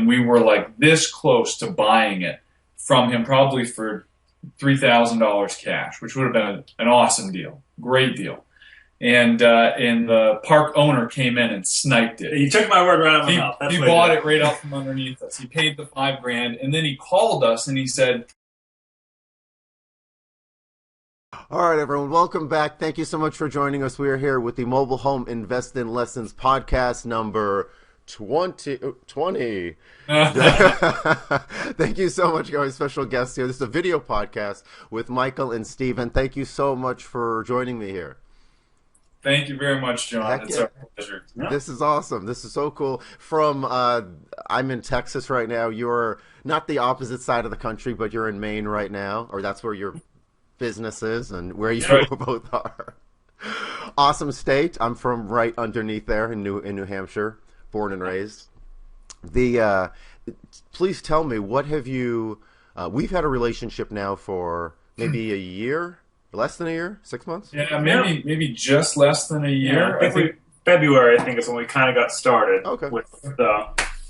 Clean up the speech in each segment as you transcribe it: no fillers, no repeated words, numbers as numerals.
we were like this close to buying it from him, probably for $3,000 cash, which would have been an awesome deal, great deal. And the park owner came in and sniped it. You took my word right out of my mouth. He bought it right out from underneath us. He paid the $5,000, and then he called us and he said, all right, everyone, welcome back. Thank you so much for joining us. We are here with the Mobile Home Investing Lessons podcast number 20. Thank you so much, guys. Special guests here. This is a video podcast with Michael and Steven. Thank you so much for joining me here. Thank you very much, John. Heck it's yeah. our pleasure. Yeah. This is awesome. This is so cool. I'm in Texas right now. You're not the opposite side of the country, but you're in Maine right now, or that's where your business is and where you both are. Awesome state. I'm from right underneath there in New Hampshire, born and raised. Please tell me, what have you? We've had a relationship now for maybe a year, less than a year, 6 months. Yeah, maybe just less than a year. Yeah, I think February. I think is when we kind of got started. Okay. With the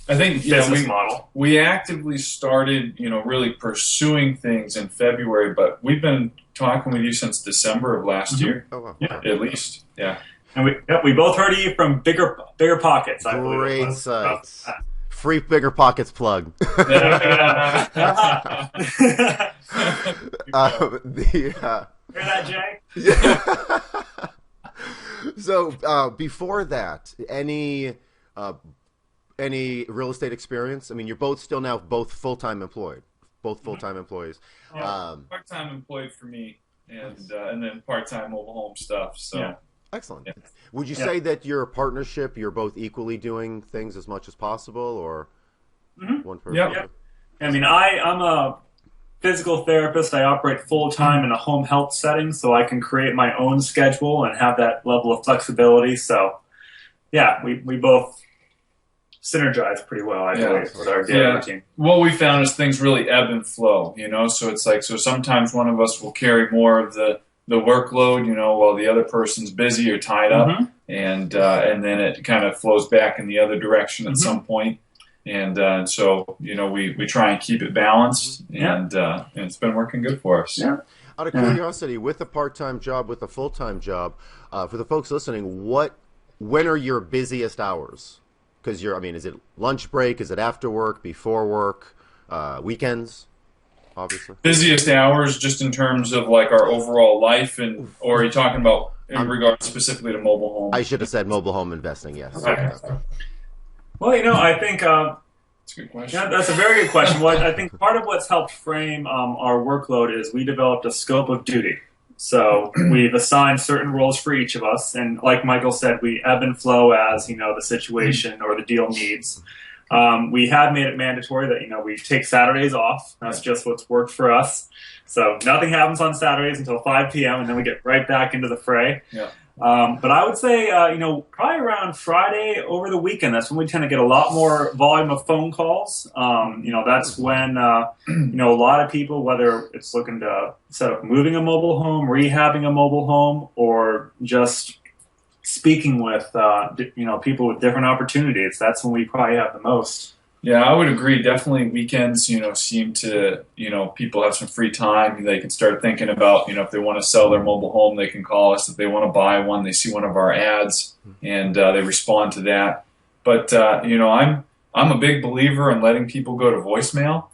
business model. We actively started, really pursuing things in February, but we've been talking with you since December of last year. Oh, wow. Yeah. At least. Yeah. And we both heard of you from Bigger Pockets. I believe Great sites. Free Bigger Pockets plug. Hear that, Jay? Yeah. So before that, any real estate experience? I mean, you're both still now full-time employed, full-time employees. Part-time employed for me, and then part-time mobile home stuff. So. Yeah. Excellent. Yeah. Would you say that your partnership, you're both equally doing things as much as possible, or one person? Yep. I mean, I'm a physical therapist. I operate full-time in a home health setting, so I can create my own schedule and have that level of flexibility. So, yeah, we both synergize pretty well, I believe, with our daily routine. What we found is things really ebb and flow, so it's like, sometimes one of us will carry more of the workload, while the other person's busy or tied up, and then it kind of flows back in the other direction at some point. And so, we try and keep it balanced, and it's been working good for us. Yeah. Out of curiosity, with a part-time job, with a full-time job, for the folks listening, when are your busiest hours? Because is it lunch break? Is it after work, before work, weekends? Obviously. Busiest hours, just in terms of like our overall life, or are you talking about in regards specifically to mobile home? I should have said mobile home investing. Yes. Okay. Well, I think that's a good question. Yeah, that's a very good question. Well, I think part of what's helped frame our workload is we developed a scope of duty. So we've assigned certain roles for each of us, and like Michael said, we ebb and flow as the situation or the deal needs. We have made it mandatory that we take Saturdays off. That's just what's worked for us. So nothing happens on Saturdays until 5 p.m. and then we get right back into the fray. Yeah. But I would say, probably around Friday over the weekend, that's when we tend to get a lot more volume of phone calls. That's when, a lot of people, whether it's looking to set up moving a mobile home, rehabbing a mobile home, or just speaking with, people with different opportunities, that's when we probably have the most. Yeah, I would agree. Definitely weekends, seem to, people have some free time. They can start thinking about, if they want to sell their mobile home, they can call us. If they want to buy one, they see one of our ads and they respond to that. But, I'm a big believer in letting people go to voicemail.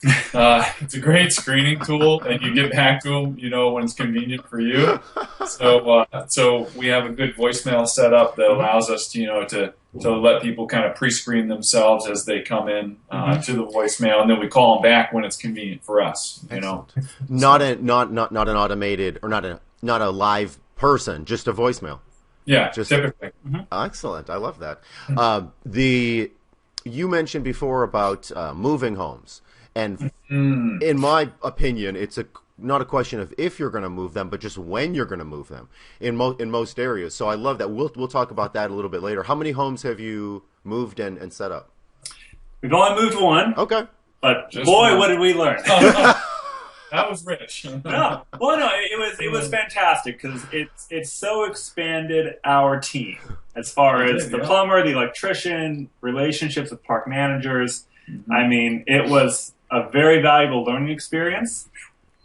It's a great screening tool, and you get back to them, when it's convenient for you. So we have a good voicemail set up that allows us to let people kind of pre-screen themselves as they come in to the voicemail, and then we call them back when it's convenient for us. Not an automated or not a live person, just a voicemail. Yeah, typically. Excellent. I love that. You mentioned before about moving homes, and in my opinion, it's not a question of if you're going to move them, but just when you're going to move them in most areas. So I love that. We'll talk about that a little bit later. How many homes have you moved and set up? We've only moved one. Okay. But just boy, one. What did we learn? That was rich. It was fantastic because it's so expanded our team as far as the plumber, the electrician, relationships with park managers. I mean, it was a very valuable learning experience,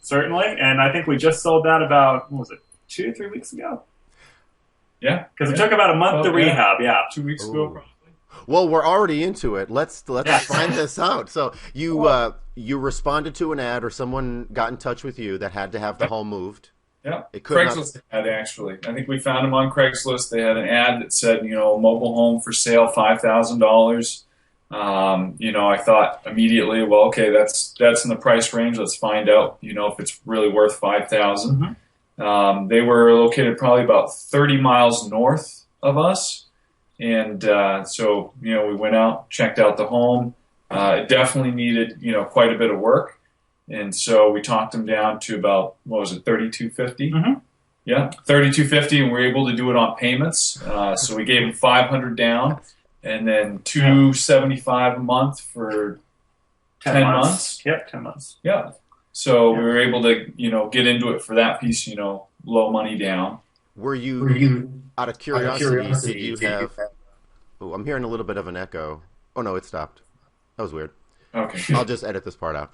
certainly. And I think we just sold that about, what was it, 2 or 3 weeks ago? Yeah. Because it took about a month to rehab, 2 weeks ago, probably. Well, we're already into it. Let's find this out. So you responded to an ad, or someone got in touch with you that had to have the home moved. Yeah, Craigslist ad, actually. I think we found them on Craigslist. They had an ad that said, mobile home for sale, $5,000. I thought immediately, well, okay, that's in the price range. Let's find out, if it's really worth $5,000. They were located probably about 30 miles north of us. And so, we went out, checked out the home. It definitely needed, quite a bit of work. And so we talked them down to about, what was it, $3,250? Yeah, $3,250, and we were able to do it on payments. So we gave them $500 down, and then $275 a month for 10 months. Yep, 10 months. Yeah. So we were able to, get into it for that piece, low money down. Were you out of curiosity, did you have... Oh, I'm hearing a little bit of an echo. Oh, no, it stopped. That was weird. Okay. I'll just edit this part out.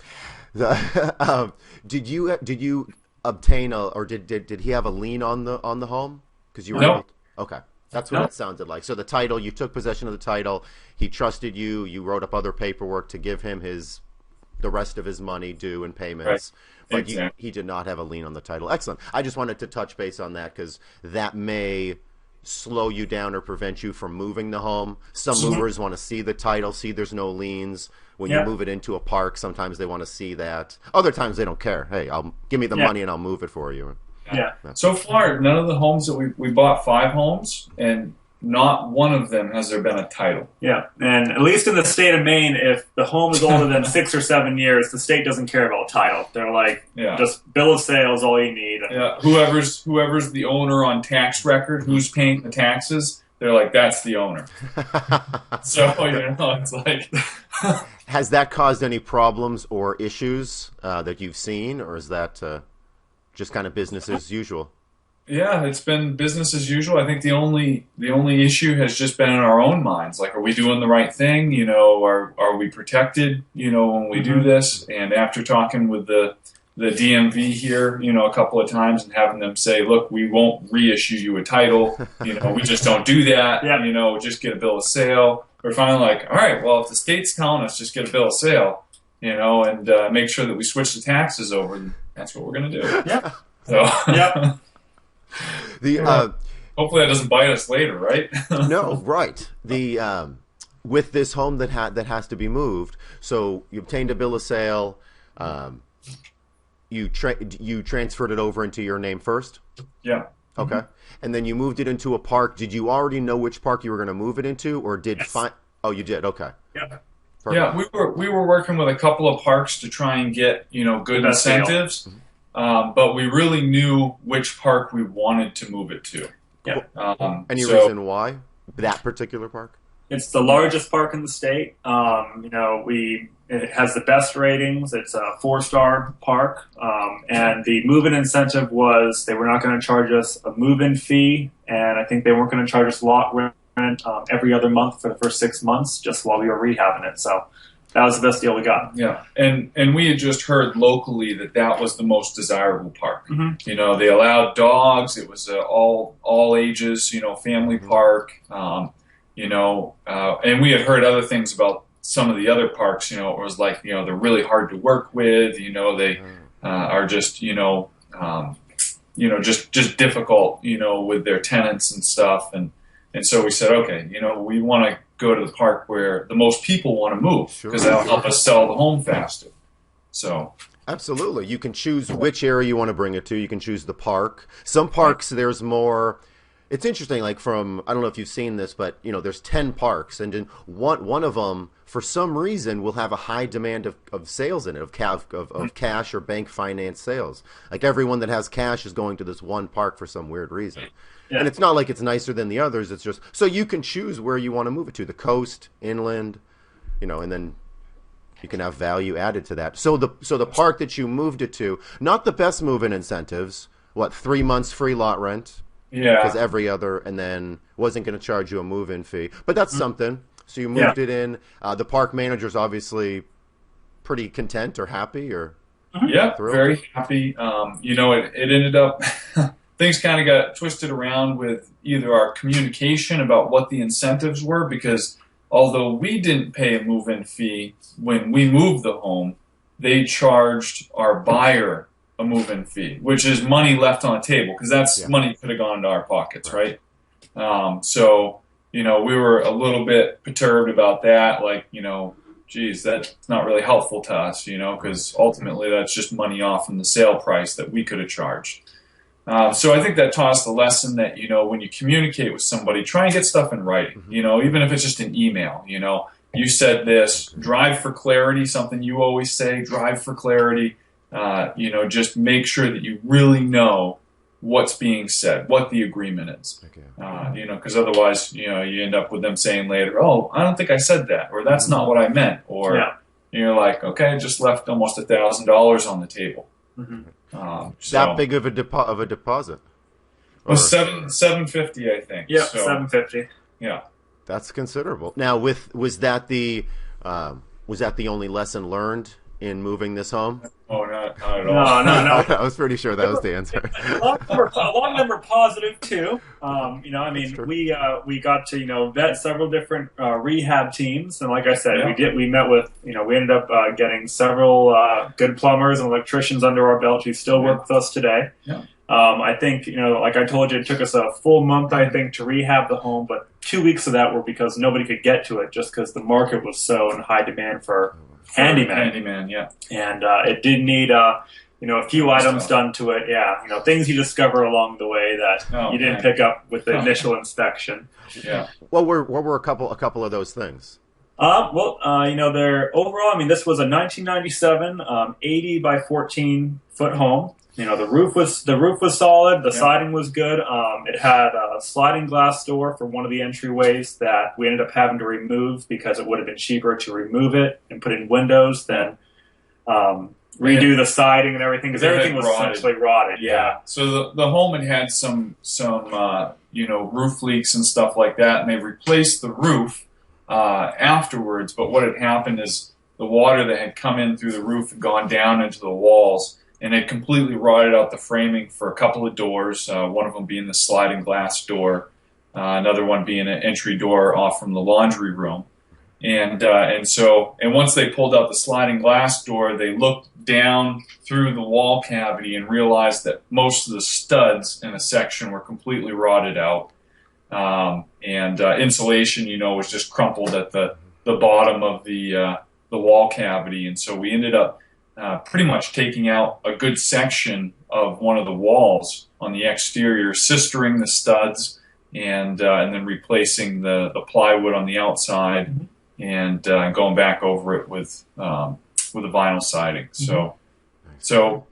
Did you obtain or did he have a lien on the home? Because you were No. Okay, that's what it sounded like. So the title, you took possession of the title. He trusted you. You wrote up other paperwork to give him the rest of his money due and payments. Right. But Exactly. he did not have a lien on the title. Excellent. I just wanted to touch base on that because that may slow you down or prevent you from moving the home. Some movers want to see the title, see there's no liens. When you move it into a park, sometimes they want to see that. Other times they don't care. Hey, give me the money and I'll move it for you. Yeah. So far, none of the homes that we bought 5 homes, and not one of them has there been a title. Yeah, and at least in the state of Maine, if the home is older than 6 or 7 years, the state doesn't care about title. They're like, just bill of sale is all you need. Yeah, whoever's the owner on tax record, who's paying the taxes, they're like, that's the owner. So, it's like... Has that caused any problems or issues that you've seen, or is that just kind of business as usual? Yeah, it's been business as usual. I think the only issue has just been in our own minds. Like, are we doing the right thing? Are we protected? When we do this. And after talking with the DMV here, a couple of times and having them say, look, we won't reissue you a title. We just don't do that. Just get a bill of sale. We're finally like, all right, well, if the state's telling us just get a bill of sale, and make sure that we switch the taxes over, then that's what we're going to do. Yeah. So, hopefully that doesn't bite us later, right? No, right. With this home that has to be moved, so you obtained a bill of sale, you transferred it over into your name first? Yeah. Okay. And then you moved it into a park. Did you already know which park you were going to move it into, or Oh, you did. Okay. Yeah. Perfect. Yeah, we were working with a couple of parks to try and get good incentives, but we really knew which park we wanted to move it to. Yeah. Any reason why that particular park? It's the largest park in the state. It has the best ratings. It's a 4-star park. And the move-in incentive was they were not going to charge us a move-in fee, and I think they weren't going to charge us lot rent every other month for the first 6 months just while we were rehabbing it. So that was the best deal we got. Yeah, and we had just heard locally that was the most desirable park. They allowed dogs. It was all ages, family park. And we had heard other things about some of the other parks. It was like, they're really hard to work with. They are just, just difficult, with their tenants and stuff. And so we said, okay, we want to go to the park where the most people want to move, because that'll help us sell the home faster. So. Absolutely. You can choose which area you want to bring it to. You can choose the park. Some parks, there's more. It's interesting, like I don't know if you've seen this, but, there's 10 parks, and in one of them, for some reason, will have a high demand of sales in it, of cash or bank finance sales. Like, everyone that has cash is going to this one park for some weird reason. Yeah. And it's not like it's nicer than the others. It's just, so you can choose where you want to move it to, the coast, inland, and then you can have value added to that. So the park that you moved it to, not the best move-in incentives, 3 months free lot rent? Yeah. Because every other, and then wasn't going to charge you a move-in fee. But that's something. So you moved it in. The park manager's obviously pretty content or happy or Yeah, thrilled? very happy. It ended up things kind of got twisted around with either our communication about what the incentives were, because although we didn't pay a move-in fee when we moved the home, they charged our buyer a move-in fee, which is money left on the table, because that's money could have gone into our pockets, right? We were a little bit perturbed about that, like, geez, that's not really helpful to us, because ultimately that's just money off from the sale price that we could have charged. So I think that taught us the lesson that, when you communicate with somebody, try and get stuff in writing, even if it's just an email, you said this, drive for clarity, something you always say, drive for clarity, just make sure that you really know what's being said, what the agreement is, because otherwise, you end up with them saying later, oh, I don't think I said that, or that's not what I meant, or you're like, okay, I just left almost $1,000 on the table. That big of a deposit? Well, $750, I think. Yeah, so, $750. Yeah, that's considerable. Now, was that the only lesson learned in moving this home? Oh, not at all. No. I was pretty sure that was the answer. A lot of them were positive too. We got to vet several different rehab teams, and like I said, we met with we ended up getting several good plumbers and electricians under our belt who still work with us today. Yeah. I think like I told you, it took us a full month, I think, to rehab the home, but 2 weeks of that were because nobody could get to it, just because the market was so in high demand for handyman, yeah. And it did need a few items done to it. Yeah, things you discover along the way that you didn't pick up with the initial inspection. Yeah. What were a couple of those things? They're overall. I mean, this was a 1997 80 by 14 foot home. The roof was solid. The siding was good. It had a sliding glass door for one of the entryways that we ended up having to remove because it would have been cheaper to remove it and put in windows than redo the siding and everything, because everything was essentially rotted. Yeah. So the home had some roof leaks and stuff like that, and they replaced the roof afterwards. But what had happened is the water that had come in through the roof had gone down into the walls, and it completely rotted out the framing for a couple of doors, one of them being the sliding glass door, another one being an entry door off from the laundry room. And once they pulled out the sliding glass door, they looked down through the wall cavity and realized that most of the studs in a section were completely rotted out. Insulation, was just crumpled at the bottom of the wall cavity. And so we ended up pretty much taking out a good section of one of the walls on the exterior, sistering the studs, and then replacing the plywood on the outside, and going back over it with a vinyl siding. So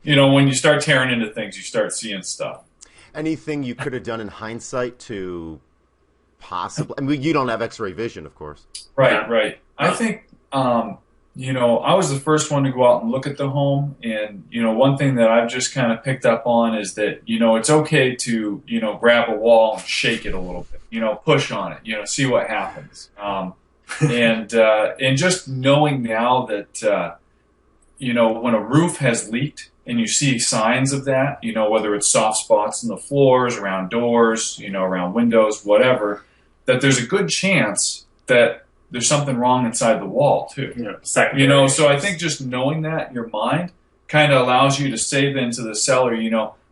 when you start tearing into things, you start seeing stuff. Anything you could have done in hindsight to possibly? I mean, you don't have X-ray vision, of course. Right. I think. I was the first one to go out and look at the home, and one thing that I've just kind of picked up on is that it's okay to grab a wall and shake it a little bit, push on it, see what happens, and just knowing now that when a roof has leaked and you see signs of that, whether it's soft spots in the floors, around doors, around windows, whatever, that there's a good chance that there's something wrong inside the wall too. So I think just knowing that in your mind kind of allows you to say then to the seller,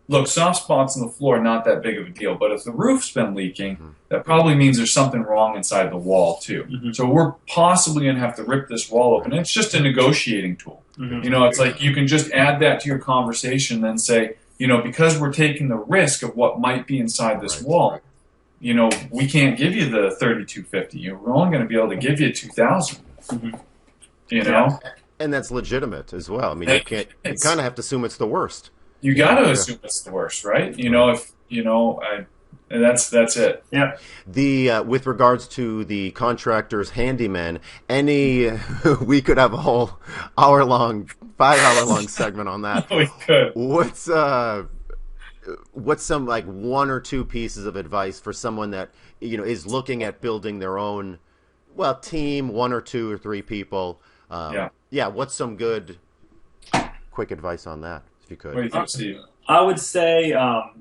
look, soft spots in the floor are not that big of a deal, but if the roof's been leaking, that probably means there's something wrong inside the wall too. So we're possibly going to have to rip this wall open. It's just a negotiating tool. It's like you can just add that to your conversation, then say, because we're taking the risk of what might be inside this wall, we can't give you the $3,250. We're only going to be able to give you $2,000. And that's legitimate as well. I mean, you kind of have to assume it's the worst. You got to assume it's the worst, right? That's it. Yeah. With regards to the contractor's handyman, we could have a whole 5-hour-long segment on that. We could. What's some one or two pieces of advice for someone that is looking at building their own Well, team, one or two or three people. Yeah. What's some good, quick advice on that, if you could? What do you think, Steve? I would say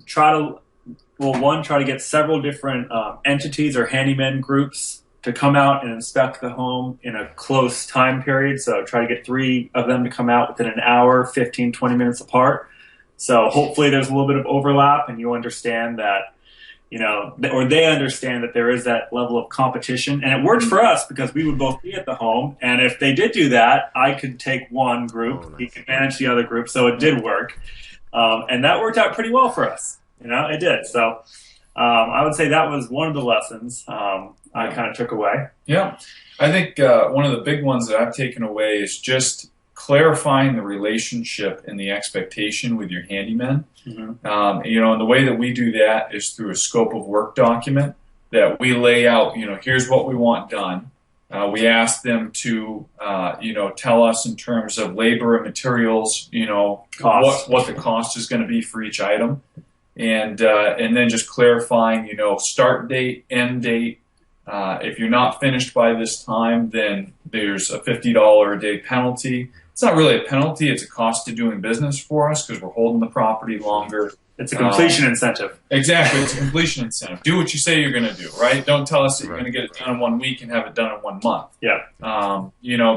try to get several different entities or handyman groups to come out and inspect the home in a close time period. So try to get 3 of them to come out within an hour, 15, 20 minutes apart. So hopefully there's a little bit of overlap and you understand that, or they understand that there is that level of competition. And it worked for us because we would both be at the home. And if they did do that, I could take one group, he could manage the other group. So it did work. And that worked out pretty well for us. It did. So I would say that was one of the lessons I kind of took away. Yeah. I think one of the big ones that I've taken away is just clarifying the relationship and the expectation with your handyman. Mm-hmm. And the way that we do that is through a scope of work document that we lay out, here's what we want done. We ask them to, tell us in terms of labor and materials, what the cost is going to be for each item. And then just clarifying, start date, end date. If you're not finished by this time, then there's a $50 a day penalty. It's not really a penalty. It's a cost to doing business for us because we're holding the property longer. It's a completion incentive. Exactly. It's a completion incentive. Do what you say you're going to do, right? Don't tell us that you're going to get it done in 1 week and have it done in 1 month. Yeah.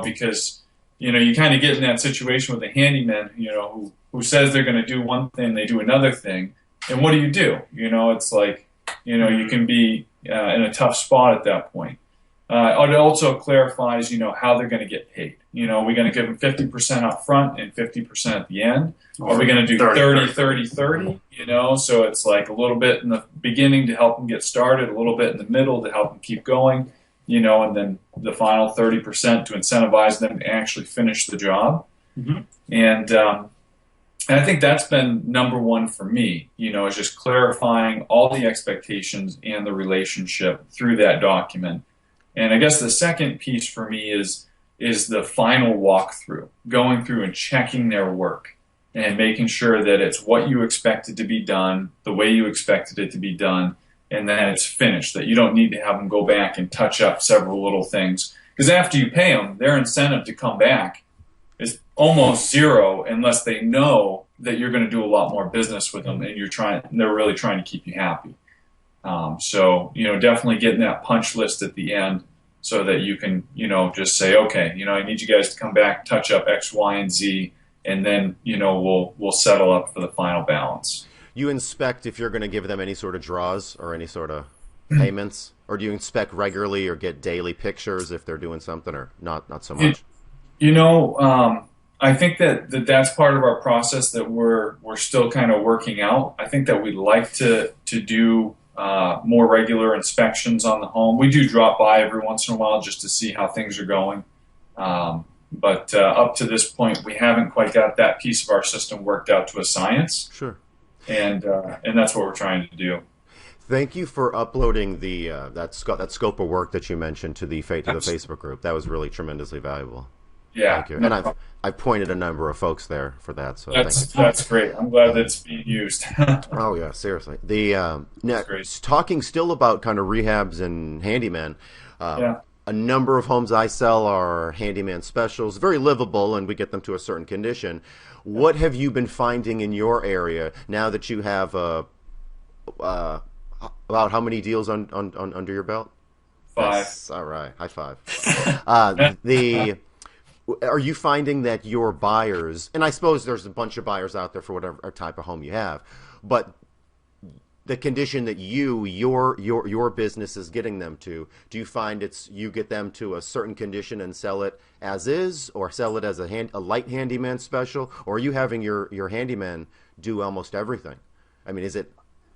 Because, you kind of get in that situation with a handyman, who says they're going to do one thing, they do another thing. And what do? It's like, you can be in a tough spot at that point. It also clarifies, how they're going to get paid. Are we going to give them 50% up front and 50% at the end? Are we going to do 30? So it's like a little bit in the beginning to help them get started, a little bit in the middle to help them keep going, and then the final 30% to incentivize them to actually finish the job. Mm-hmm. And I think that's been number one for me, is just clarifying all the expectations and the relationship through that document. And I guess the second piece for me is the final walkthrough, going through and checking their work and making sure that it's what you expected to be done, the way you expected it to be done, and then it's finished, that you don't need to have them go back and touch up several little things. Because after you pay them, their incentive to come back is almost zero unless they know that you're going to do a lot more business with them and they're really trying to keep you happy. So definitely getting that punch list at the end so that you can, just say, okay, I need you guys to come back, touch up X, Y, and Z, and then, we'll settle up for the final balance. You inspect if you're going to give them any sort of draws or any sort of payments, or do you inspect regularly or get daily pictures if they're doing something, or not so much? I think that's part of our process that we're still kind of working out. I think that we'd like to do more regular inspections on the home. We do drop by every once in a while just to see how things are going. But up to this point, we haven't quite got that piece of our system worked out to a science. Sure. And that's what we're trying to do. Thank you for uploading the that scope of work that you mentioned to the Facebook group. That was really tremendously valuable. Yeah. Thank you. And I've pointed a number of folks there for that. So that's great. I'm glad that's being used. Oh yeah, seriously. Talking still about kind of rehabs and handyman. A number of homes I sell are handyman specials, very livable, and we get them to a certain condition. What have you been finding in your area now that you have about how many deals under your belt? 5. Yes. All right, high five. Are you finding that your buyers, and I suppose there's a bunch of buyers out there for whatever type of home you have, but the condition that your business is getting them to, do you find you get them to a certain condition and sell it as is, or sell it as a light handyman special, or are you having your handyman do almost everything? I mean, is it?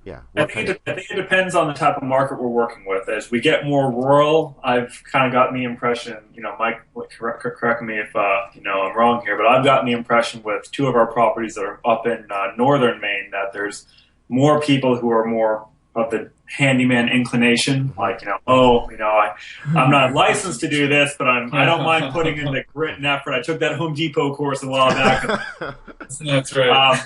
Yeah. I think it depends on the type of market we're working with. As we get more rural, I've kind of gotten the impression, Mike, correct me if I'm wrong here, but I've gotten the impression with 2 of our properties that are up in northern Maine that there's more people who are more of the handyman inclination, like, I'm not licensed to do this, but I don't mind putting in the grit and effort. I took that Home Depot course a while back. That's right.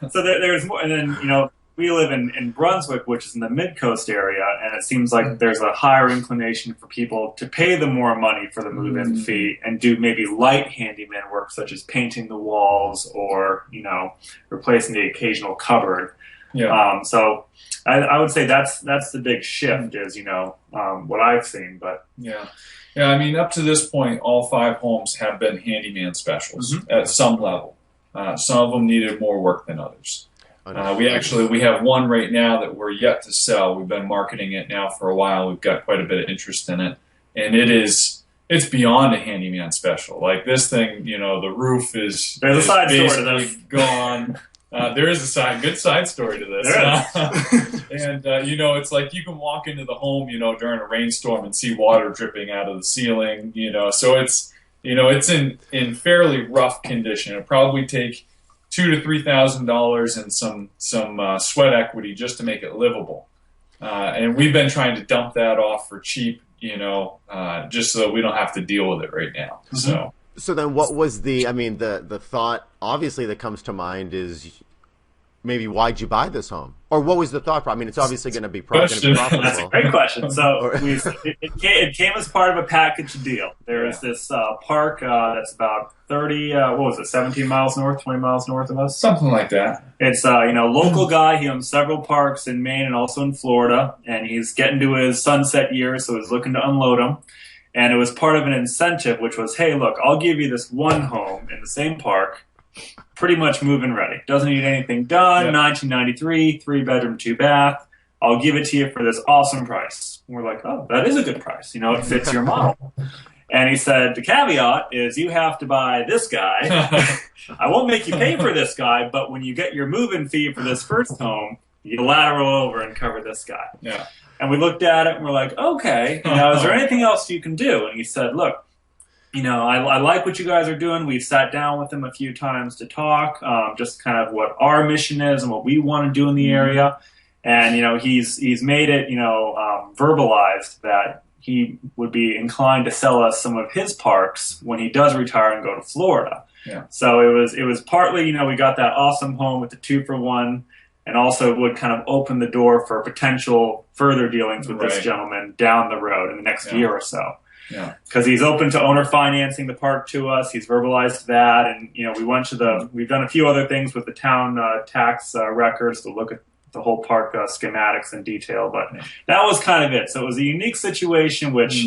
So there's more, and then, we live in Brunswick, which is in the mid-coast area, and it seems like there's a higher inclination for people to pay the more money for the move-in fee and do maybe light handyman work, such as painting the walls or, replacing the occasional cupboard. Yeah. So I would say that's the big shift is, what I've seen. But yeah. I mean, up to this point, all 5 homes have been handyman specials at some level. Some of them needed more work than others. We have one right now that we're yet to sell. We've been marketing it now for a while. We've got quite a bit of interest in it, and it's beyond a handyman special. Like this thing, the roof is there's a side story to this. Gone. There is a good side story to this. And, it's like you can walk into the home, during a rainstorm and see water dripping out of the ceiling, so it's, it's in fairly rough condition. It'll probably take $2,000 to $3,000 and some sweat equity just to make it livable. And we've been trying to dump that off for cheap, just so that we don't have to deal with it right now. So then what was the thought obviously that comes to mind is maybe why'd you buy this home? Or what was the thought? I mean, it's obviously going to be profitable. That's a great question. So it came as part of a package deal. There is this park that's about 17 miles north, 20 miles north of us? Something like that. It's local guy. He owns several parks in Maine and also in Florida, and he's getting to his sunset years, so he's looking to unload them. And it was part of an incentive, which was, hey, look, I'll give you this one home in the same park, pretty much move-in ready. Doesn't need anything done, 1993, 3-bedroom, 2-bath. I'll give it to you for this awesome price. And we're like, oh, that is a good price. It fits your model. And he said, the caveat is you have to buy this guy. I won't make you pay for this guy, but when you get your move-in fee for this first home, you lateral over and cover this guy. Yeah. And we looked at it and we're like, okay, is there anything else you can do? And he said, look, I like what you guys are doing. We've sat down with him a few times to talk, just kind of what our mission is and what we want to do in the area. And, he's made it, verbalized that he would be inclined to sell us some of his parks when he does retire and go to Florida. Yeah. So it was partly, we got that awesome home with the 2-for-1, and also would kind of open the door for potential further dealings with this gentleman down the road in the next year or so. Yeah, because he's open to owner financing the park to us. He's verbalized that, and we've done a few other things with the town tax records to look at the whole park schematics in detail. But that was kind of it. So it was a unique situation, which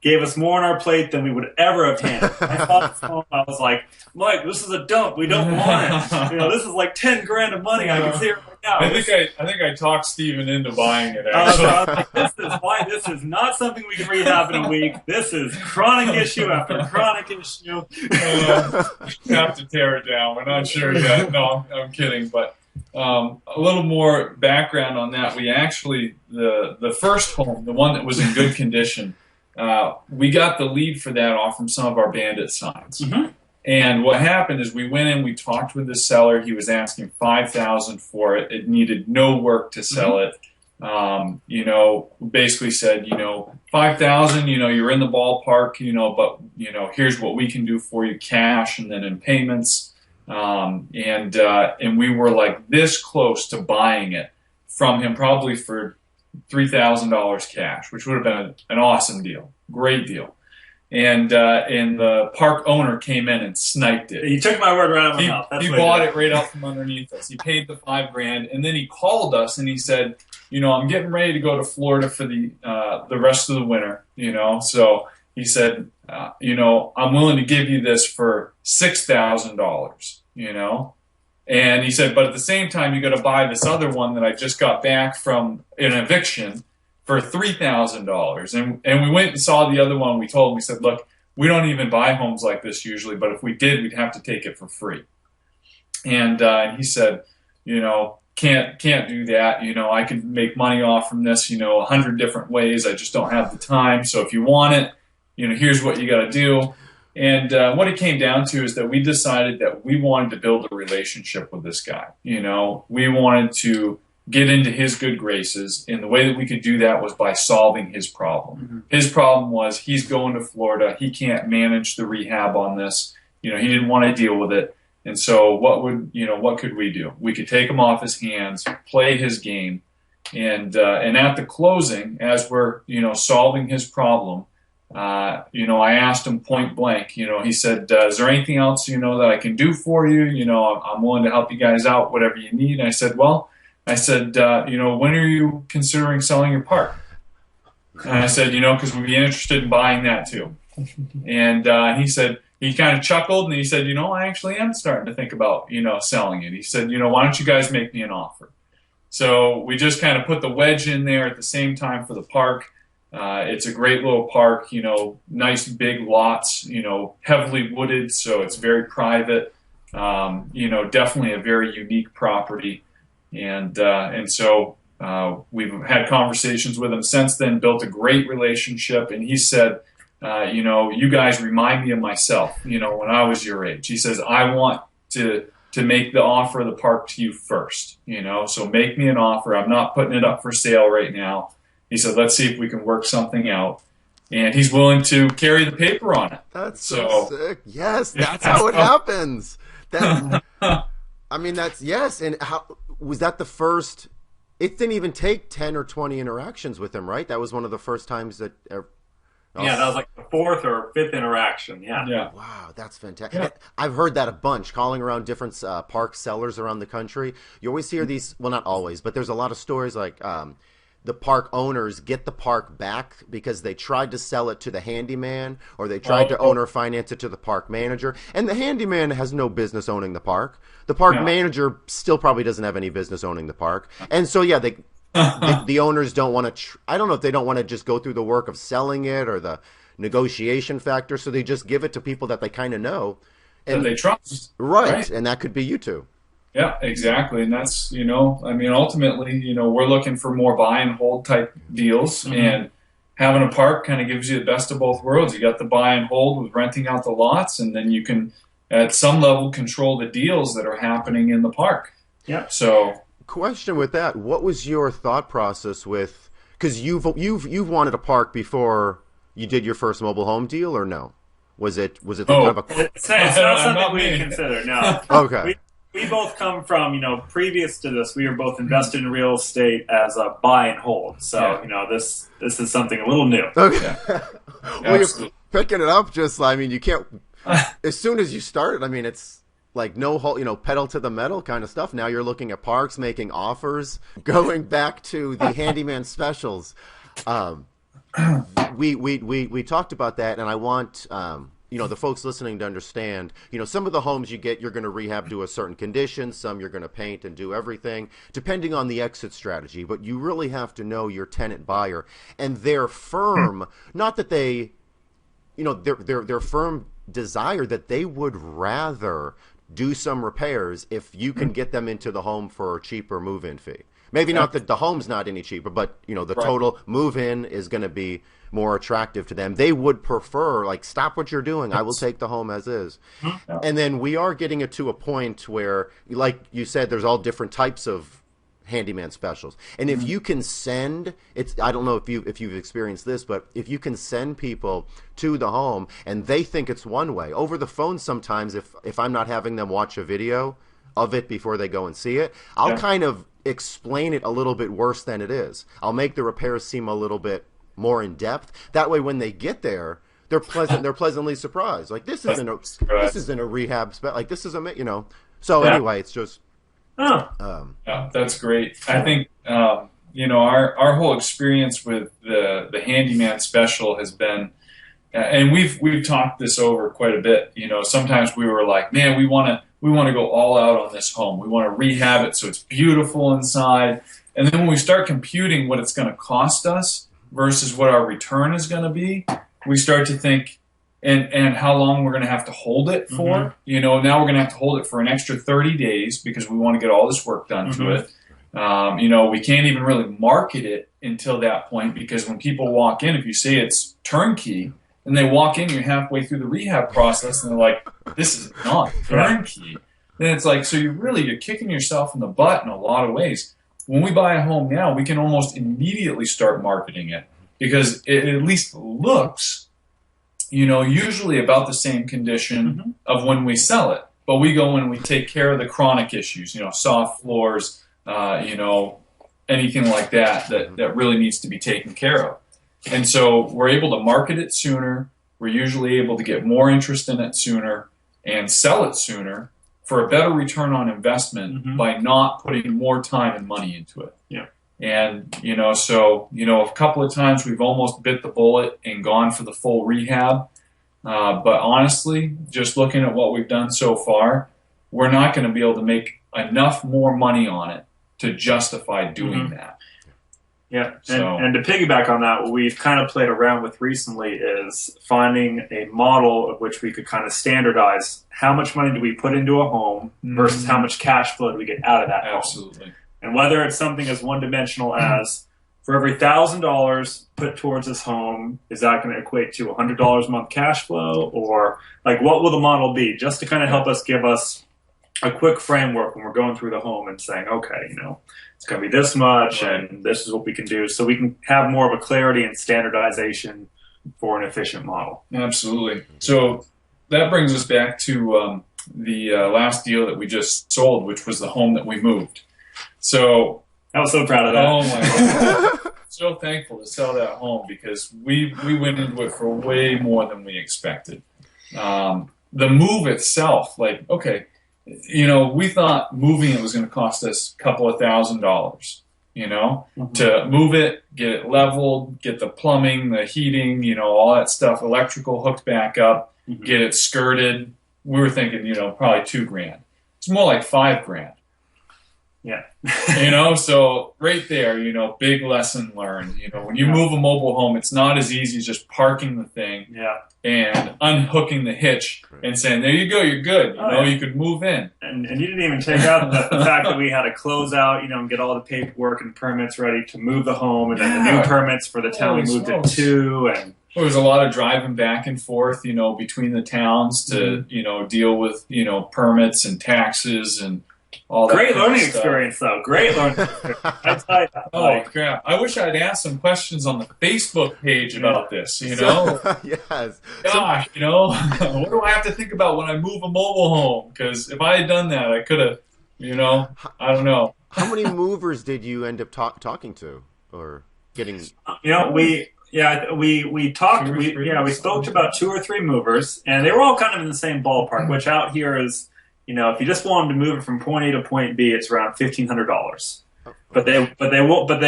gave us more on our plate than we would ever have handled. I was like, Mike, this is a dump. We don't want it. This is like $10,000 of money. I can see it right now. I think I talked Steven into buying it. Actually, this is not something we can rehab in a week. This is chronic issue after chronic issue. We have to tear it down. We're not sure yet. No, I'm kidding. But a little more background on that. We actually the first home, the one that was in good condition. We got the lead for that off from some of our bandit signs. And what happened is we went in, we talked with the seller. He was asking $5,000 for it. It needed no work to sell it. Basically said, $5,000, you're in the ballpark, but, here's what we can do for you, cash and then in payments. And we were like this close to buying it from him, probably for $3,000 cash, which would have been an awesome deal, great deal. And the park owner came in and sniped it. He took my word right out of my mouth. He bought it right out from underneath us. He paid the $5,000, and then he called us and he said, I'm getting ready to go to Florida for the rest of the winter. So he said, I'm willing to give you this for $6,000. And he said, but at the same time, you got to buy this other one that I just got back from an eviction for $3,000. And we went and saw the other one. We told him, we said, look, we don't even buy homes like this usually, but if we did, we'd have to take it for free. And he said, can't do that. I can make money off from this, 100 different ways. I just don't have the time. So if you want it, here's what you got to do. And what it came down to is that we decided that we wanted to build a relationship with this guy. We wanted to get into his good graces, and the way that we could do that was by solving his problem. His problem was he's going to Florida. He can't manage the rehab on this. He didn't want to deal with it. And so what could we do? We could take him off his hands, play his game, and at the closing, as we're, solving his problem, I asked him point blank, he said, is there anything else, that I can do for you? I'm willing to help you guys out, whatever you need. And I said, when are you considering selling your park? And I said, because we'd be interested in buying that too. And he said, he kind of chuckled and he said, I actually am starting to think about, selling it. He said, why don't you guys make me an offer? So we just kind of put the wedge in there at the same time for the park. It's a great little park, nice big lots, heavily wooded, so it's very private. Definitely a very unique property. And so we've had conversations with him since then, built a great relationship. And he said, you guys remind me of myself, when I was your age. He says, I want to make the offer of the park to you first, so make me an offer. I'm not putting it up for sale right now. He said, let's see if we can work something out. And he's willing to carry the paper on it. That's so sick. Yes, that's how it happens. Yes. And how was that the first? It didn't even take 10 or 20 interactions with him, right? That was one of the first times that. Yeah, that was like the fourth or fifth interaction. Yeah. Wow, that's fantastic. Yeah. I've heard that a bunch, calling around different park sellers around the country. You always hear these. Well, not always, but there's a lot of stories like. The park owners get the park back because they tried to sell it to the handyman, or they tried to owner finance it to the park manager. And the handyman has no business owning the park. The park manager still probably doesn't have any business owning the park. And so, the owners don't want to, I don't know if they don't want to just go through the work of selling it or the negotiation factor. So they just give it to people that they kind of know. And that they trust. Right. And that could be you two. Yeah, exactly. And that's, ultimately, we're looking for more buy and hold type deals. Mm-hmm. And having a park kind of gives you the best of both worlds. You got the buy and hold with renting out the lots, and then you can, at some level, control the deals that are happening in the park. Yeah. So, question with that: what was your thought process with? Because you've wanted a park before you did your first mobile home deal, or no? Was it kind of a? It's not something we consider. No. Okay. We both come from, previous to this, we were both invested in real estate as a buy and hold. So, this is something a little new. Okay. Yeah. Well, you're picking it up you can't, as soon as you start, it's like no whole, pedal to the metal kind of stuff. Now you're looking at parks, making offers, going back to the handyman specials. We talked about that, and I want, the folks listening to understand, some of the homes you get, you're going to rehab to a certain condition. Some you're going to paint and do everything, depending on the exit strategy. But you really have to know your tenant buyer and their firm, not that they, their firm desire that they would rather do some repairs if you can get them into the home for a cheaper move-in fee. Maybe not that the home's not any cheaper, but the total move-in is going to be more attractive to them. They would prefer, stop what you're doing. I will take the home as is. Yeah. And then we are getting it to a point where, like you said, there's all different types of handyman specials. And if you can send, I don't know if you've experienced this, but if you can send people to the home and they think it's one way, over the phone sometimes, if I'm not having them watch a video of it before they go and see it, I'll kind of explain it a little bit worse than it is. I'll make the repairs seem a little bit more in depth. That way, when they get there, they're pleasantly surprised. This isn't a rehab spec. This is a So anyway, it's just. Yeah, that's great. I think our whole experience with the handyman special has been, and we've talked this over quite a bit. Sometimes we were like, man, we want to go all out on this home. We want to rehab it so it's beautiful inside. And then when we start computing what it's going to cost us versus what our return is going to be, we start to think, and how long we're going to have to hold it for. Mm-hmm. Now we're going to have to hold it for an extra 30 days because we want to get all this work done to it. We can't even really market it until that point, because when people walk in, if you say it's turnkey, and they walk in, you're halfway through the rehab process, and they're like, this is not turnkey. Then it's like, so you're kicking yourself in the butt in a lot of ways. When we buy a home now, we can almost immediately start marketing it, because it at least looks, usually about the same condition of when we sell it. but we go in and we take care of the chronic issues, soft floors, anything like that really needs to be taken care of. And so we're able to market it sooner. We're usually able to get more interest in it sooner and sell it sooner for a better return on investment by not putting more time and money into it. Yeah. And, a couple of times we've almost bit the bullet and gone for the full rehab. But honestly, just looking at what we've done so far, we're not going to be able to make enough more money on it to justify doing that. Yeah, So, and to piggyback on that, what we've kind of played around with recently is finding a model of which we could kind of standardize how much money do we put into a home versus how much cash flow do we get out of that home. Absolutely. And whether it's something as one-dimensional as for every $1,000 put towards this home, is that going to equate to $100 a month cash flow? Or like what will the model be? Just to kind of help us give us a quick framework when we're going through the home and saying, okay, it's going to be this much and this is what we can do. So we can have more of a clarity and standardization for an efficient model. Absolutely. So that brings us back to the last deal that we just sold, which was the home that we moved. So I was so proud of that. Oh my God. So thankful to sell that home because we went into it for way more than we expected. The move itself, we thought moving it was going to cost us a couple of $1,000s, to move it, get it leveled, get the plumbing, the heating, all that stuff, electrical hooked back up, get it skirted. We were thinking, probably $2,000. It's more like $5,000. Yeah. So right there, big lesson learned. When you move a mobile home, it's not as easy as just parking the thing and unhooking the hitch and saying, there you go, you're good. You could move in. And you didn't even take out the fact that we had to close out, and get all the paperwork and permits ready to move the home, and then the new permits for the town we moved it to. And there was a lot of driving back and forth, between the towns to, deal with, permits and taxes and all that. Great learning experience, though. Great learning experience. I tell you that. Oh, crap. I wish I'd asked some questions on the Facebook page about this, Yes. Gosh, what do I have to think about when I move a mobile home? Because if I had done that, I could have, I don't know. How many movers did you end up talking to or getting? We talked. We spoke to about 2 or 3 movers, and they were all kind of in the same ballpark. Which out here is, if you just want them to move it from point A to point B, it's around $1,500. But they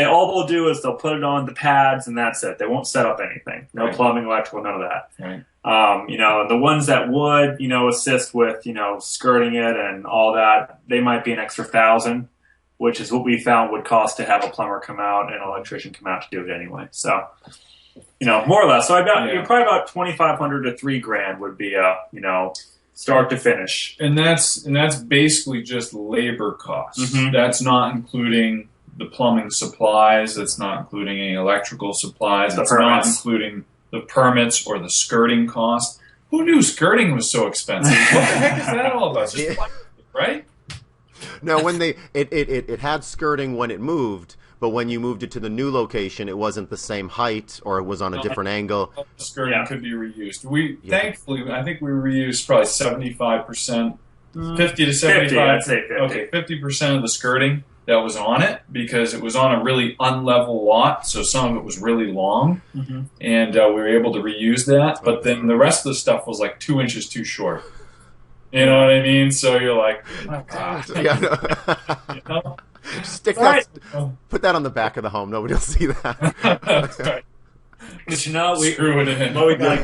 all they'll do is they'll put it on the pads and that's it. They won't set up anything. No plumbing, electrical, none of that. Right. The ones that would, assist with, skirting it and all that, they might be an extra $1,000, which is what we found would cost to have a plumber come out and an electrician come out to do it anyway. So, more or less. So probably about $2,500 to $3,000 would be start to finish. And that's basically just labor costs. That's not including the plumbing supplies. That's not including any electrical supplies. That's not including the permits or the skirting cost. Who knew skirting was so expensive? What the heck is that all about? Just right? No, when it had skirting when it moved, but when you moved it to the new location, it wasn't the same height or it was on a different angle. Skirting could be reused. Thankfully, I think we reused probably 75%, 50 to 75. 50, I'd say 50. Okay, 50% of the skirting that was on it because it was on a really unlevel lot, so some of it was really long, and we were able to reuse that. But then the rest of the stuff was like 2 inches too short. You know what I mean? So you're like, oh, God. Stick that. Put that on the back of the home. Nobody will see that. That's right. But Screw it in. Well, we got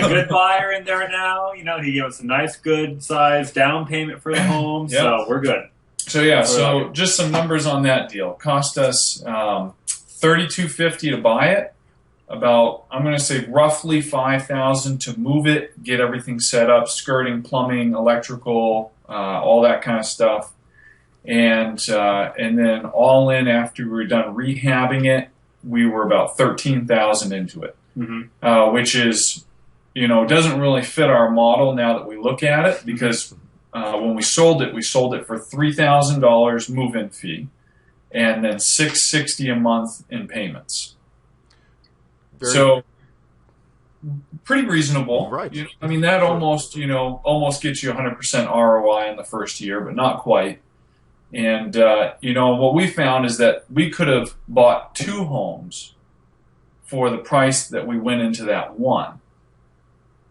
a good buyer in there now. He gave us a nice, good size down payment for the home, so we're good. So just some numbers on that deal. Cost us $3,250 to buy it. About, I'm going to say roughly $5,000 to move it, get everything set up, skirting, plumbing, electrical, all that kind of stuff. And then all in after we were done rehabbing it, we were about $13,000 into it, which is, doesn't really fit our model now that we look at it because when we sold it for $3,000 move-in fee, and then $660 a month in payments. pretty reasonable. Right. I mean, that Sure. almost gets you 100% ROI in the first year, but not quite. And, what we found is that we could have bought 2 homes for the price that we went into that one.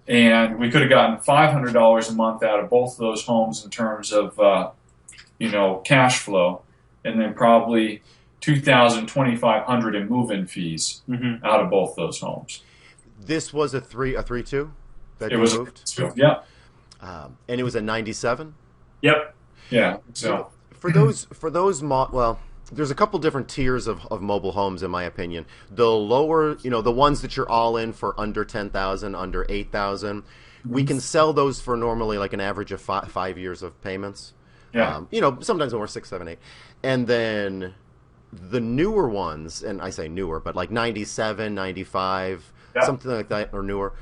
And we could have gotten $500 a month out of both of those homes in terms of, cash flow, and then probably $2,000, $2,500 in move-in fees out of both those homes. This was a 3-2 that It you was moved? Yeah. And it was a 97? Yep. Yeah. So For those there's a couple different tiers of mobile homes, in my opinion. The lower, the ones that you're all in for under 10,000, under 8,000, we can sell those for normally like an average of 5 years of payments. yeah. Sometimes more 6, 7, 8, and then the newer ones, and I say newer, but like 97, 95, Yeah. something like that, or newer.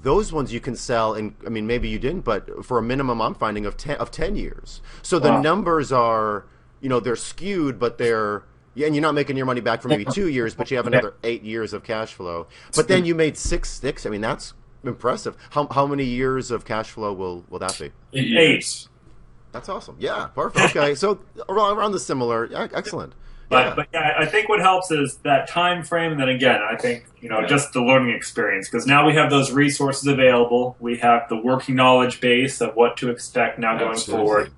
Those ones you can sell, and I mean, maybe you didn't, but for a minimum, I'm finding of 10 years. So the numbers are, they're skewed, but and you're not making your money back for maybe 2 years, but you have another 8 years of cash flow. But then you made 6. I mean, that's impressive. How many years of cash flow will that be? 8 years. That's awesome. Yeah, perfect. Okay, so around the similar. Excellent. But I think what helps is that time frame, and then again, I think just the learning experience, because now we have those resources available. We have the working knowledge base of what to expect now going forward.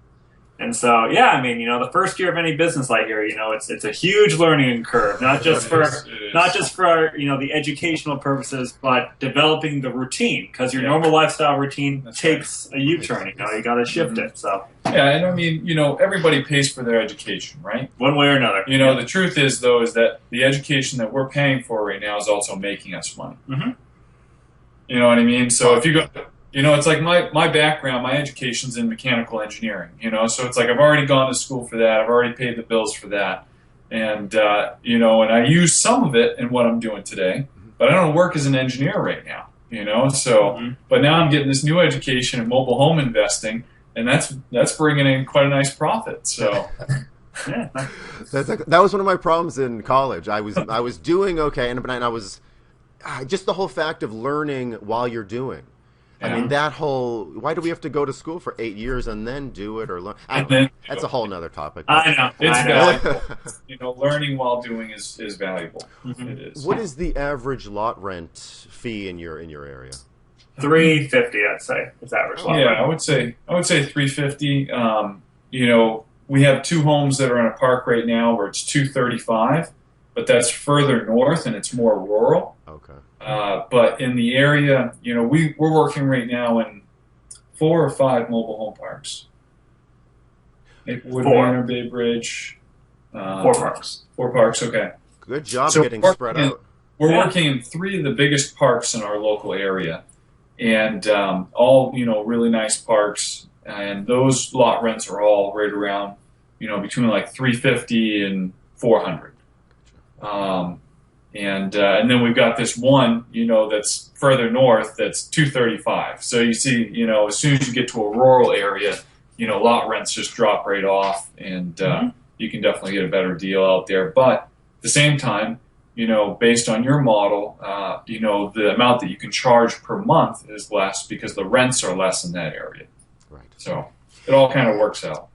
And so, I mean, the first year of any business I hear, it's a huge learning curve, not just for the educational purposes, but developing the routine, because your normal lifestyle routine takes a U-turn. You got to shift it. So and I mean, everybody pays for their education, right? One way or another. The truth is that the education that we're paying for right now is also making us money. Mm-hmm. You know what I mean? So if you go. It's like my background, my education's in mechanical engineering, so it's like I've already gone to school for that. I've already paid the bills for that. And, and I use some of it in what I'm doing today, but I don't work as an engineer right now, so, but now I'm getting this new education in mobile home investing, and that's bringing in quite a nice profit. So, that was one of my problems in college. I was doing okay, and I was just the whole fact of learning while you're doing. I mean, why do we have to go to school for 8 years and then do it or learn? That's a whole nother topic. I know. It's valuable. Learning while doing is valuable. Mm-hmm. It is. What is the average lot rent fee in your area? $350, I'd say, is average lot rent. I would say $350. We have 2 homes that are in a park right now where it's $235, but that's further north and it's more rural. Okay. But in the area, we're working right now in 4 or 5 mobile home parks. Maplewood, Manor, Bay Bridge. 4 parks. 4 parks, okay. Good job getting spread out. We're working in 3 of the biggest parks in our local area. And all, really nice parks. And those lot rents are all right around, between like $350 and $400. And then we've got this one, that's further north that's $235. So you see, as soon as you get to a rural area, lot rents just drop right off, and you can definitely get a better deal out there. But at the same time, based on your model, the amount that you can charge per month is less because the rents are less in that area. Right. So it all kind of works out.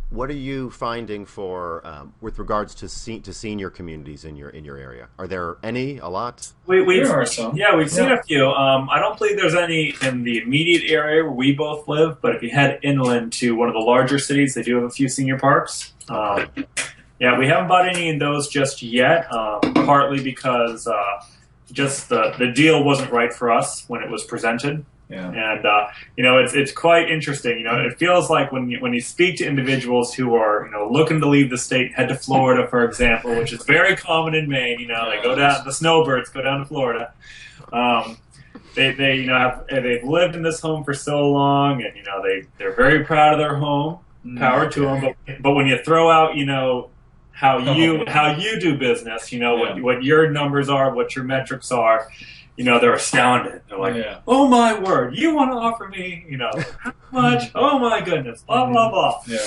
What are you finding for with regards to senior communities in your area? Are there any? A lot? There are some. Yeah, we've seen a few. I don't believe there's any in the immediate area where we both live, but if you head inland to one of the larger cities, they do have a few senior parks. Yeah, we haven't bought any in those just yet, partly because just the deal wasn't right for us when it was presented. Yeah. And it's quite interesting. It feels like when you speak to individuals who are looking to leave the state, head to Florida, for example, which is very common in Maine. They go down, the snowbirds go down to Florida. They've lived in this home for so long, and they're very proud of their home. Power to them. But when you throw out how you do business, what your numbers are, what your metrics are. They're astounded. They're like, "Oh my word! You want to offer me, how much? Oh my goodness! Blah blah blah." Yeah.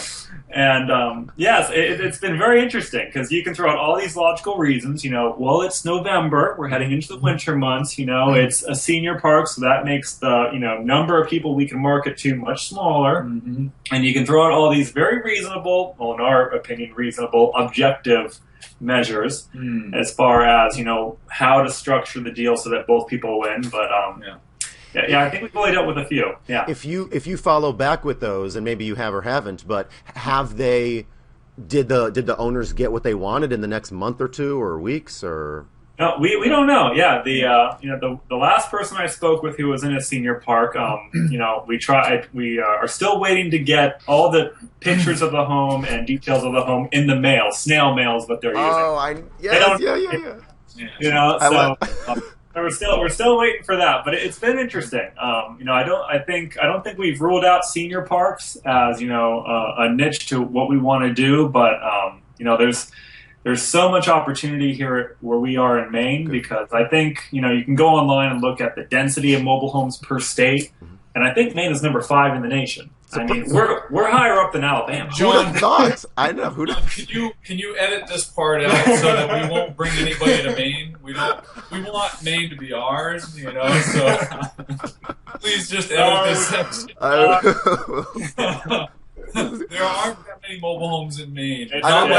And yes, it's been very interesting because you can throw out all these logical reasons. Well, it's November, we're heading into the winter months. It's a senior park, so that makes the number of people we can market to much smaller. Mm-hmm. And you can throw out all these very reasonable, well, in our opinion, reasonable, objective measures as far as how to structure the deal so that both people win. But I think we've only dealt with a few. Yeah. If you follow back with those, and maybe you have or haven't, but did the owners get what they wanted in the next month or two or weeks or? No, we don't know. Yeah, the last person I spoke with who was in a senior park, we are still waiting to get all the pictures of the home and details of the home in the mail. Snail mail is what they're using. Oh, yeah. We're still waiting for that, but it's been interesting. I don't think we've ruled out senior parks as a niche to what we want to do, but there's so much opportunity here where we are in Maine because I think you can go online and look at the density of mobile homes per state, and I think Maine is number 5 in the nation. I mean, we're higher up than Alabama. Who'd have thought? I know. Can you edit this part out so that we won't bring anybody to Maine? We want Maine to be ours, So please just edit this section. There aren't that many mobile homes in Maine. I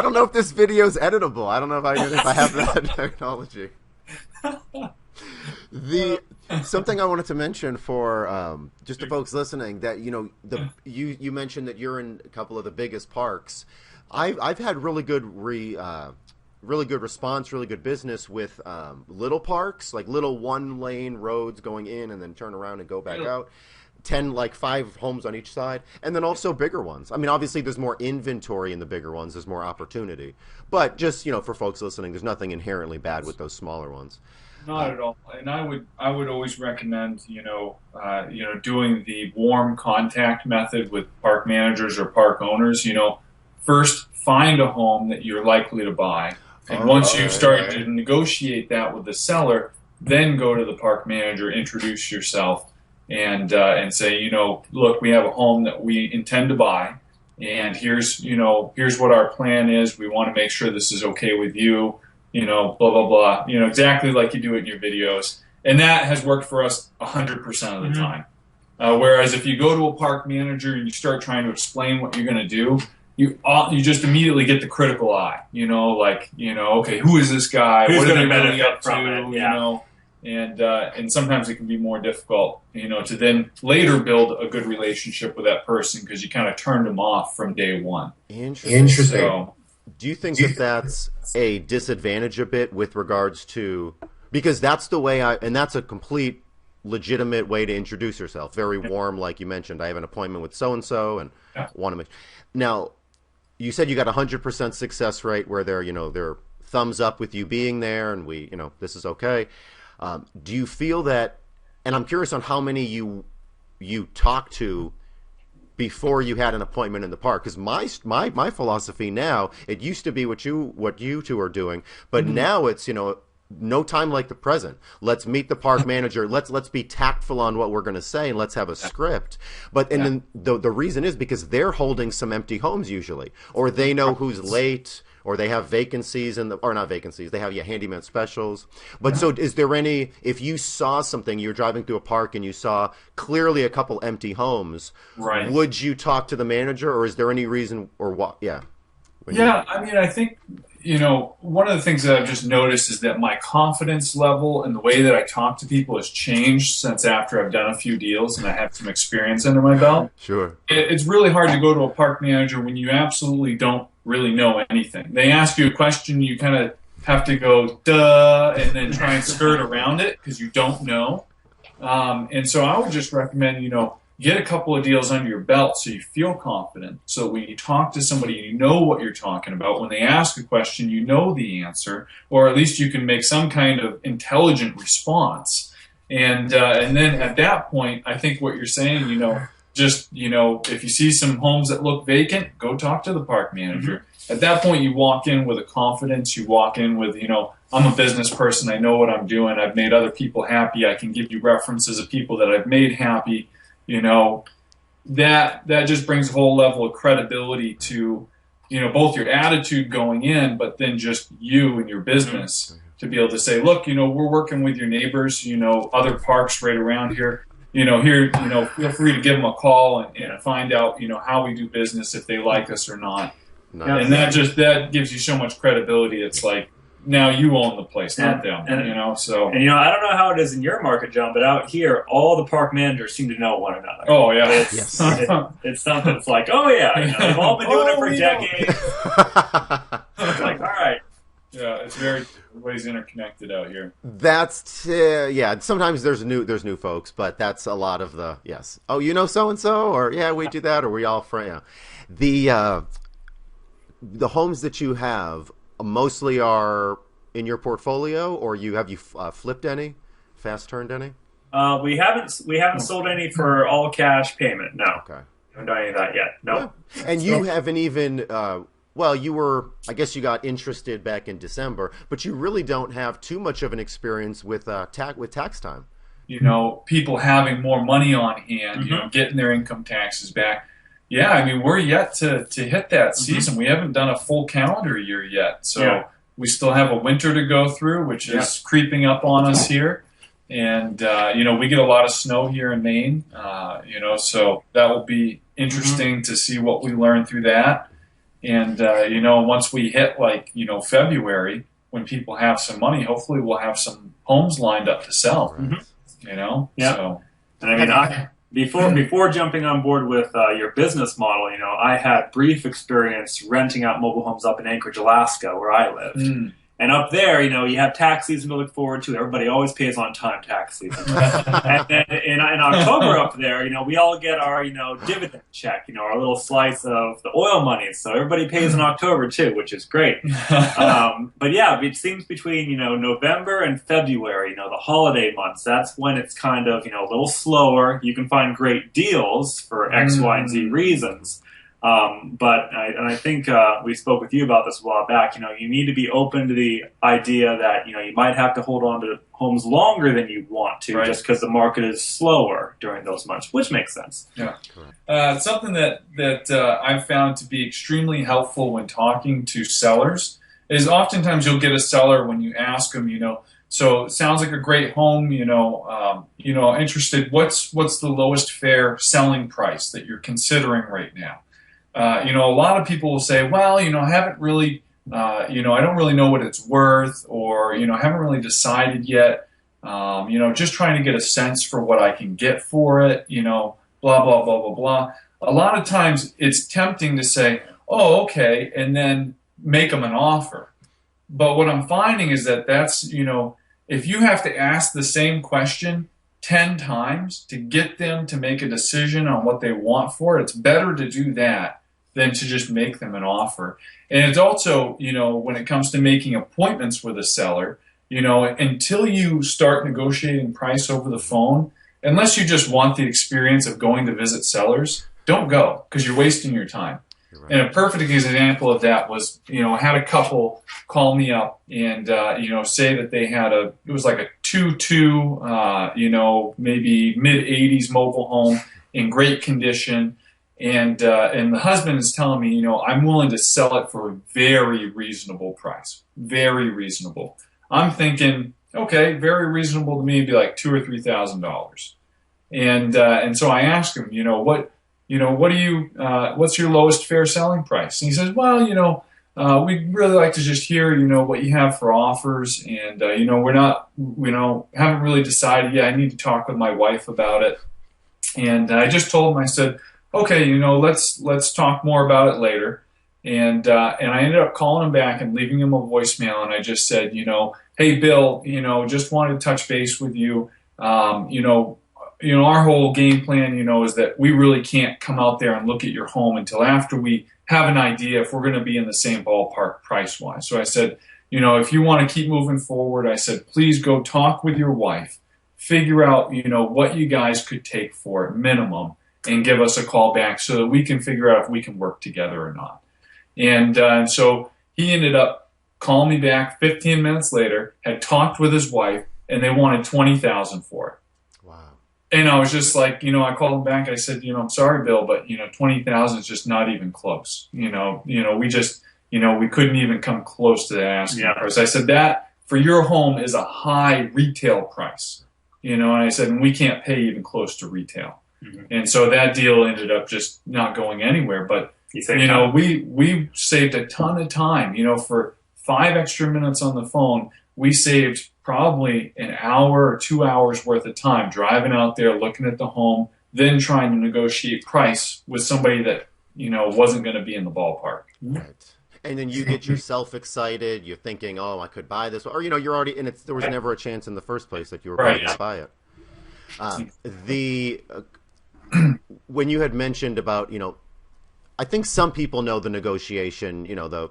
don't know if this video is editable. I don't know if I have that technology. Something I wanted to mention for just the folks listening that you mentioned that you're in a couple of the biggest parks. I've had really good response, really good business with little parks, like little 1-lane roads going in and then turn around and go back out. 5 homes on each side, and then also bigger ones. I mean, obviously there's more inventory in the bigger ones, there's more opportunity, but just for folks listening, there's nothing inherently bad with those smaller ones. Not at all. And I would always recommend doing the warm contact method with park managers or park owners. First find a home that you're likely to buy, and once you've started to negotiate that with the seller, then go to the park manager, introduce yourself, and say, look, we have a home that we intend to buy, and here's what our plan is. We want to make sure this is okay with you. Blah, blah, blah, exactly like you do it in your videos. And that has worked for us 100% of the time. Whereas if you go to a park manager and you start trying to explain what you're going to do, you just immediately get the critical eye, okay, who is this guy? Who's what going are to they really benefit up from to? it? Yeah. And sometimes it can be more difficult, to then later build a good relationship with that person because you kind of turned them off from day one. Interesting. So, do you think that that's a disadvantage a bit with regards to, because that's the way and that's a complete legitimate way to introduce yourself. Very warm, like you mentioned. I have an appointment with so-and-so and want to make. Now, you said you got 100% success rate where they're thumbs up with you being there and this is okay. Do you feel that, and I'm curious on how many you talked to before you had an appointment in the park, because my philosophy now, it used to be what you two are doing, but now it's no time like the present. Let's meet the park manager. Let's be tactful on what we're going to say, and let's have a script. But then the reason is because they're holding some empty homes usually, or they know who's late, or they have vacancies or not vacancies. They have handyman specials. But so is there any? If you saw something, you're driving through a park and you saw clearly a couple empty homes, right? Would you talk to the manager, or is there any reason or what? Yeah. I mean, I think one of the things that I've just noticed is that my confidence level and the way that I talk to people has changed since after I've done a few deals and I have some experience under my belt. Sure. It's really hard to go to a park manager when you absolutely don't really know anything. They ask you a question, you kind of have to go, duh, and then try and skirt around it because you don't know. And so I would just recommend, get a couple of deals under your belt so you feel confident. So when you talk to somebody, you know what you're talking about. When they ask a question, you know the answer, or at least you can make some kind of intelligent response. And then at that point, I think what you're saying, if you see some homes that look vacant, go talk to the park manager. At that point, you walk in with a confidence. You walk in with, I'm a business person. I know what I'm doing. I've made other people happy. I can give you references of people that I've made happy. that just brings a whole level of credibility to, both your attitude going in, but then just you and your business to be able to say, look, we're working with your neighbors, other parks right around here, feel free to give them a call and find out, how we do business, if they like us or not. Nice. And that gives you so much credibility. It's like, now you own the place, not them. So. And I don't know how it is in your market, John, but out here, all the park managers seem to know one another. Oh yeah, it's something. It's like, oh yeah, they've all been doing it for decades. It's like, all right. Yeah, it's everybody's interconnected out here. That's sometimes there's new folks, but that's a lot of the yes. Oh, so and so, or yeah, we do that, or we all friends. The homes that you have mostly are in your portfolio, or have you flipped any, fast turned any? We haven't sold any for all cash payment. No. Okay. Haven't done any of that yet. No. Yeah. And you haven't even. You were. I guess you got interested back in December, but you really don't have too much of an experience with tax time. People having more money on hand, getting their income taxes back. Yeah, I mean, we're yet to hit that season. We haven't done a full calendar year yet. So we still have a winter to go through, which is creeping up on us here. And, we get a lot of snow here in Maine, so that will be interesting to see what we learn through that. And, once we hit February, when people have some money, hopefully we'll have some homes lined up to sell, Yeah. So, and I mean, Before jumping on board with your business model, I had brief experience renting out mobile homes up in Anchorage, Alaska, where I lived. And up there, you have tax season to look forward to. Everybody always pays on time tax season. And then in October up there, we all get our, dividend check, our little slice of the oil money. So everybody pays in October too, which is great. But yeah, it seems between, November and February, the holiday months, that's when it's kind of, a little slower. You can find great deals for X, Y, and Z reasons. But I think we spoke with you about this a while back. You need to be open to the idea that you might have to hold on to homes longer than you want to, just because the market is slower during those months, which makes sense. Yeah, something that I've found to be extremely helpful when talking to sellers is oftentimes you'll get a seller when you ask them, so it sounds like a great home, interested. What's the lowest fair selling price that you're considering right now? A lot of people will say, well, I haven't really, I don't really know what it's worth, or, haven't really decided yet, just trying to get a sense for what I can get for it, blah, blah, blah, blah, blah. A lot of times it's tempting to say, oh, okay, and then make them an offer. But what I'm finding is that's, if you have to ask the same question 10 times to get them to make a decision on what they want for it, it's better to do that than to just make them an offer. And it's also, when it comes to making appointments with a seller, until you start negotiating price over the phone, unless you just want the experience of going to visit sellers, don't go, because you're wasting your time. Right. And a perfect example of that was, I had a couple call me up and, say that they had it was like a 2.2, maybe mid-80s mobile home in great condition. And the husband is telling me, I'm willing to sell it for a very reasonable price. Very reasonable. I'm thinking, okay, very reasonable to me would be like $2,000 or $3,000. And so I asked him, what do you, what's your lowest fair selling price? And he says, well, we'd really like to just hear, what you have for offers. And, we're not, haven't really decided yet. I need to talk with my wife about it. And I just told him, I said, okay, let's talk more about it later. And I ended up calling him back and leaving him a voicemail. And I just said, hey, Bill, just wanted to touch base with you. Our whole game plan, is that we really can't come out there and look at your home until after we have an idea if we're going to be in the same ballpark price-wise. So I said, if you want to keep moving forward, I said, please go talk with your wife, figure out, what you guys could take for it, minimum, and give us a call back so that we can figure out if we can work together or not. And so he ended up calling me back 15 minutes later, had talked with his wife, and they wanted $20,000 for it. Wow. And And I was just like, I called him back. I said, I'm sorry, Bill, but 20,000 is just not even close. We just, we couldn't even come close to the asking price. I said that for your home is a high retail price, and I said, and we can't pay even close to retail. And so that deal ended up just not going anywhere. But we saved a ton of time. For 5 extra minutes on the phone, we saved probably an hour or 2 hours worth of time driving out there, looking at the home, then trying to negotiate price with somebody that wasn't going to be in the ballpark. Right. And then you get yourself excited. You're thinking, "Oh, I could buy this," or you're already, and there was never a chance in the first place that you were going to buy it. When you had mentioned about, I think some people know the negotiation, the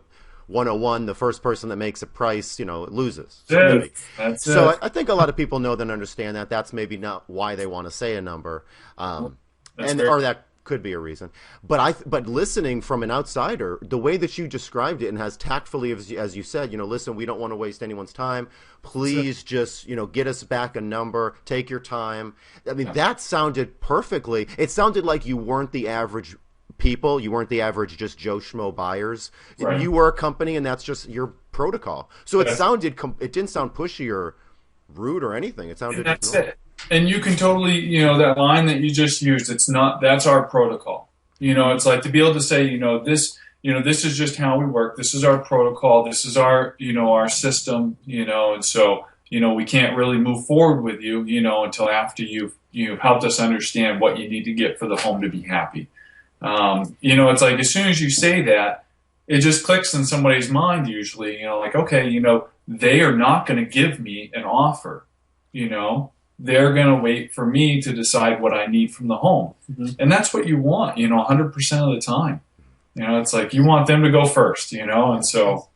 101, the first person that makes a price, loses. So I think a lot of people know and understand that. That's maybe not why they want to say a number, or that could be a reason. But listening from an outsider, the way that you described it, and as tactfully as you said, listen, we don't want to waste anyone's time. Please just, get us back a number. Take your time. I mean, that sounded perfectly. It sounded like you weren't the average people. You weren't the average just Joe Schmo buyers. Right. You were a company, and that's just your protocol. So it it didn't sound pushy or rude or anything. It sounded. That's it. And you can totally, that line that you just used, that's our protocol. It's like to be able to say, this is just how we work. This is our protocol. This is our, our system, and so, we can't really move forward with you, until after you've helped us understand what you need to get for the home to be happy. It's like as soon as you say that, it just clicks in somebody's mind usually, like, okay, they are not going to give me an offer, they're going to wait for me to decide what I need from the home. And that's what you want, 100% of the time. It's like you want them to go first, and so.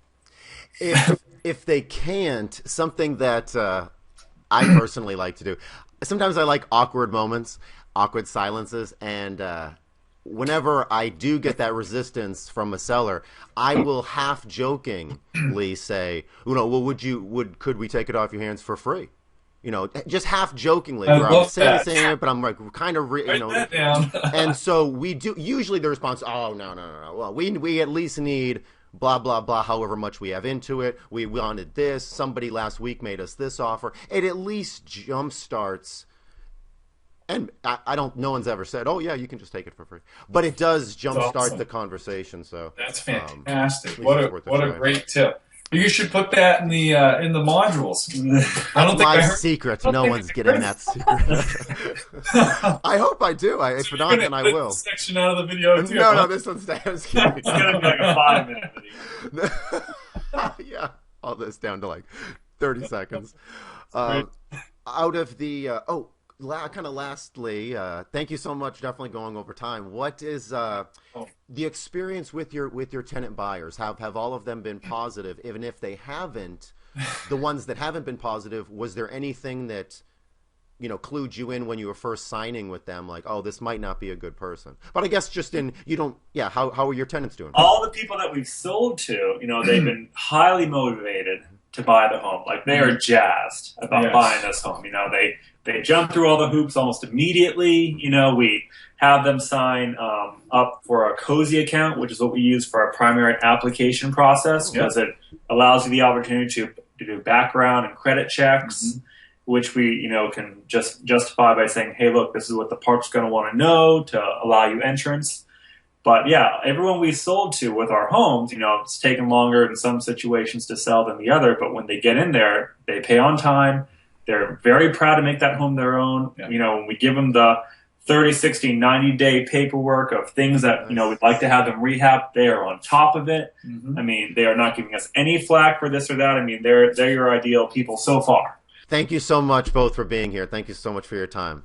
If they can't, something that I personally like to do, sometimes I like awkward moments, awkward silences, and whenever I do get that resistance from a seller, I will half jokingly say, well, could we take it off your hands for free? Just half jokingly, where I'm saying it, but I'm like kind of, and so we do. Usually the response, oh no. Well, we at least need blah blah blah. However much we have into it, we wanted this. Somebody last week made us this offer. It at least jumpstarts. And no one's ever said, oh yeah, you can just take it for free. But it does jumpstart the conversation. So that's fantastic. What a great tip. You should put that in the modules. That's my secret. No one's getting that secret. I hope I do. If not, then I will. This section out of the video too. No, this one's down. It's gonna be like a 5-minute video. Yeah, all this down to like 30 seconds. Out of the kind of lastly, thank you so much. Definitely going over time. What is the experience with your tenant buyers? Have all of them been positive? Even if they haven't, the ones that haven't been positive, was there anything that clued you in when you were first signing with them? Like, oh, this might not be a good person. But I guess how are your tenants doing? All the people that we've sold to, they've been highly motivated to buy the home. Like they are jazzed about buying this home. They jump through all the hoops almost immediately. We have them sign up for a Cozy account, which is what we use for our primary application process, because it allows you the opportunity to do background and credit checks, which we can just justify by saying, hey, look, this is what the park's going to want to know to allow you entrance. But yeah, everyone we sold to with our homes, it's taken longer in some situations to sell than the other. But when they get in there, they pay on time. They're very proud to make that home their own. Yeah. When we give them the 30, 60, 90-day paperwork of things that, we'd like to have them rehab, they are on top of it. I mean, they are not giving us any flack for this or that. I mean, they're your ideal people so far. Thank you so much both for being here. Thank you so much for your time.